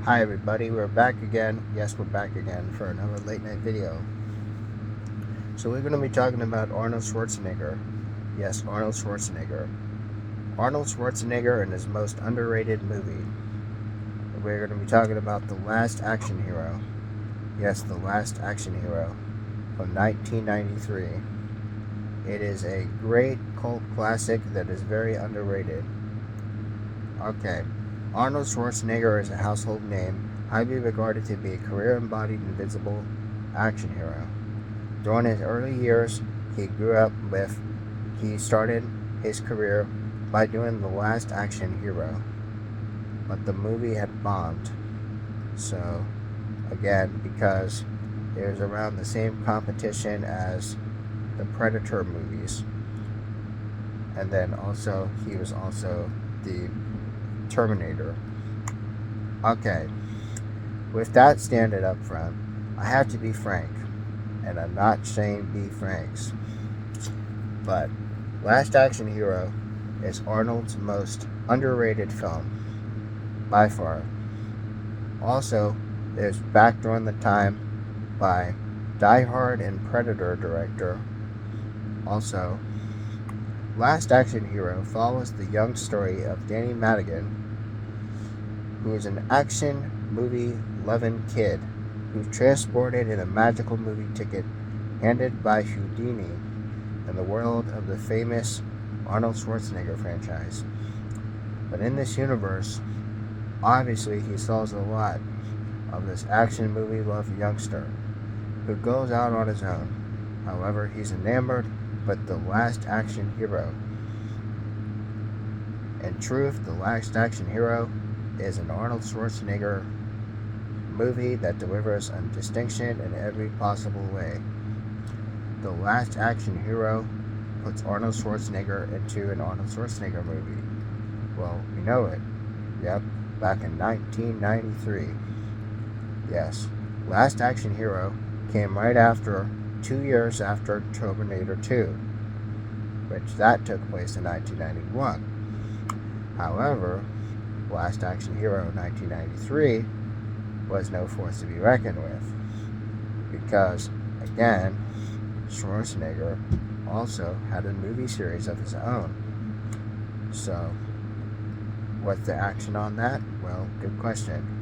Hi everybody, we're back again. Yes, we're back again for another late night video. So we're going to be talking about Arnold Schwarzenegger. Yes, Arnold Schwarzenegger. Arnold Schwarzenegger and his most underrated movie. We're going to be talking about The Last Action Hero. Yes, The Last Action Hero from 1993. It is a great cult classic that is very underrated. Okay, Arnold Schwarzenegger is a household name, highly regarded to be a career-embodied invisible action hero. During his early years, he started his career by doing The Last Action Hero, but the movie had bombed. So, again, because it was around the same competition as the Predator movies, and then also he was also the Terminator. Okay, with that standard up front, I have to be frank, and I'm not saying be franks, but Last Action Hero is Arnold's most underrated film, by far. Also, it was back during the time by Die Hard and Predator director. Also, Last Action Hero follows the young story of Danny Madigan, who is an action movie loving kid who's transported in a magical movie ticket handed by Houdini in the world of the famous Arnold Schwarzenegger franchise. But in this universe, obviously he solves a lot of this action movie loving youngster who goes out on his own. However, he's enamored with the Last Action Hero. In truth, The Last Action Hero is an Arnold Schwarzenegger movie that delivers a distinction in every possible way. The Last Action Hero puts Arnold Schwarzenegger into an Arnold Schwarzenegger movie. Well, we know it. Yep, back in 1993. Yes, Last Action Hero came right after, 2 years after Terminator 2, which that took place in 1991. However, Last Action Hero 1993 was no force to be reckoned with, because, again, Schwarzenegger also had a movie series of his own. So, what's the action on that? Well, good question.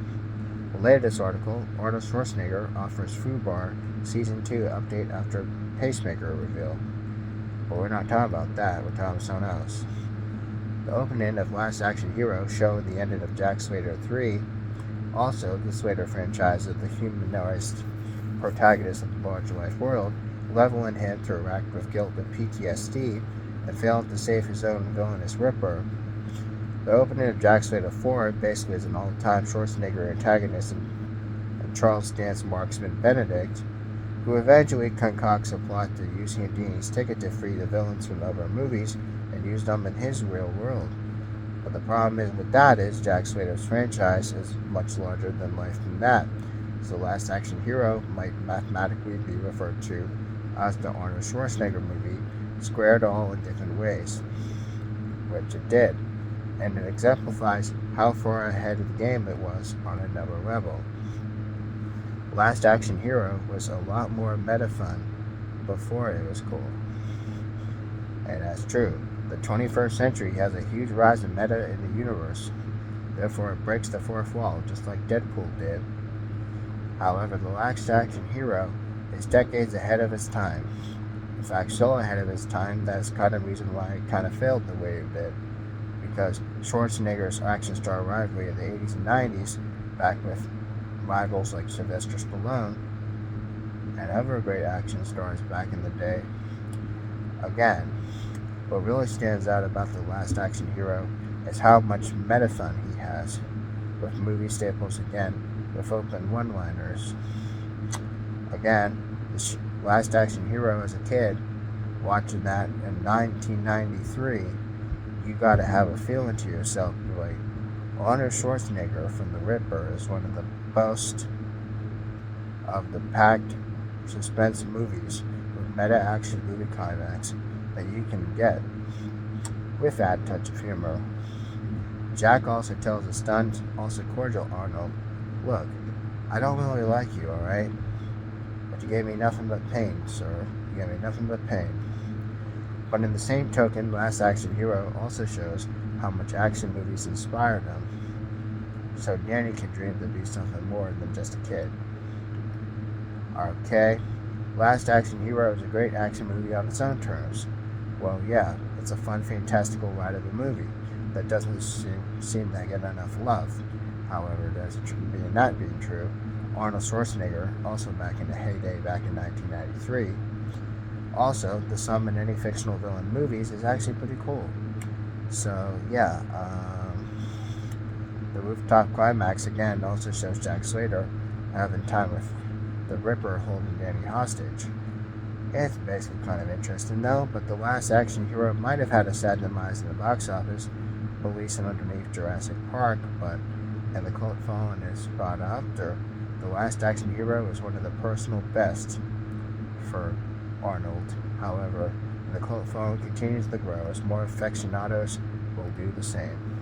Related to this article, Arnold Schwarzenegger offers FUBAR Season 2 update after Pacemaker reveal. But we're not talking about that, we're talking about something else. The opening of Last Action Hero showed the ending of Jack Slater 3. Also, the Slater franchise of the humanized protagonist of the larger life world, leveling him to rack with guilt and PTSD, and failing to save his own villainous Ripper. The opening of Jack Slater 4 basically is an all-time Schwarzenegger antagonist and Charles Dance marksman Benedict, who eventually concocts a plot to use Houdini's ticket to free the villains from other movies and use them in his real world. But the problem is with that is Jack Slater's franchise is much larger than life than that. So Last Action Hero might mathematically be referred to as the Arnold Schwarzenegger movie, squared all in different ways, which it did, and it exemplifies how far ahead of the game it was on another level. Last Action Hero was a lot more meta fun before it was cool. And that's true. The 21st century has a huge rise in meta in the universe. Therefore, it breaks the fourth wall, just like Deadpool did. However, The Last Action Hero is decades ahead of its time. In fact, so ahead of its time, that's kind of the reason why it kind of failed the way it did. Because Schwarzenegger's action star rivalry in the 80s and 90s, back with rivals like Sylvester Stallone and other great action stars back in the day. Again, what really stands out about The Last Action Hero is how much meta fun he has, with movie staples again, with open one-liners. Again, the Last Action Hero as a kid, watching that in 1993, you gotta have a feeling to yourself, like, Arnold Schwarzenegger from The Ripper is one of the best of the packed suspense movies with meta action movie climax that you can get, with that touch of humor. Jack also tells a stunned, also cordial Arnold Look, I don't really like you, alright? But you gave me nothing but pain, sir. You gave me nothing but pain. But in the same token, Last Action Hero also shows how much action movies inspired him. So Danny can dream to be something more than just a kid. Okay, Last Action Hero is a great action movie on its own terms. Well, yeah, it's a fun, fantastical ride of a movie that doesn't seem to get enough love. However, being that being true, Arnold Schwarzenegger, also back in the heyday back in 1993, also, the sum in any fictional villain movies is actually pretty cool. So, yeah, the rooftop climax again also shows Jack Slater having time with the Ripper holding Danny hostage. It's basically kind of interesting though, but the Last Action Hero might have had a sad demise in the box office, releasing underneath Jurassic Park, but in the cult following is brought after. The Last Action Hero is one of the personal best for Arnold. However, the cult following continues to grow as more aficionados will do the same.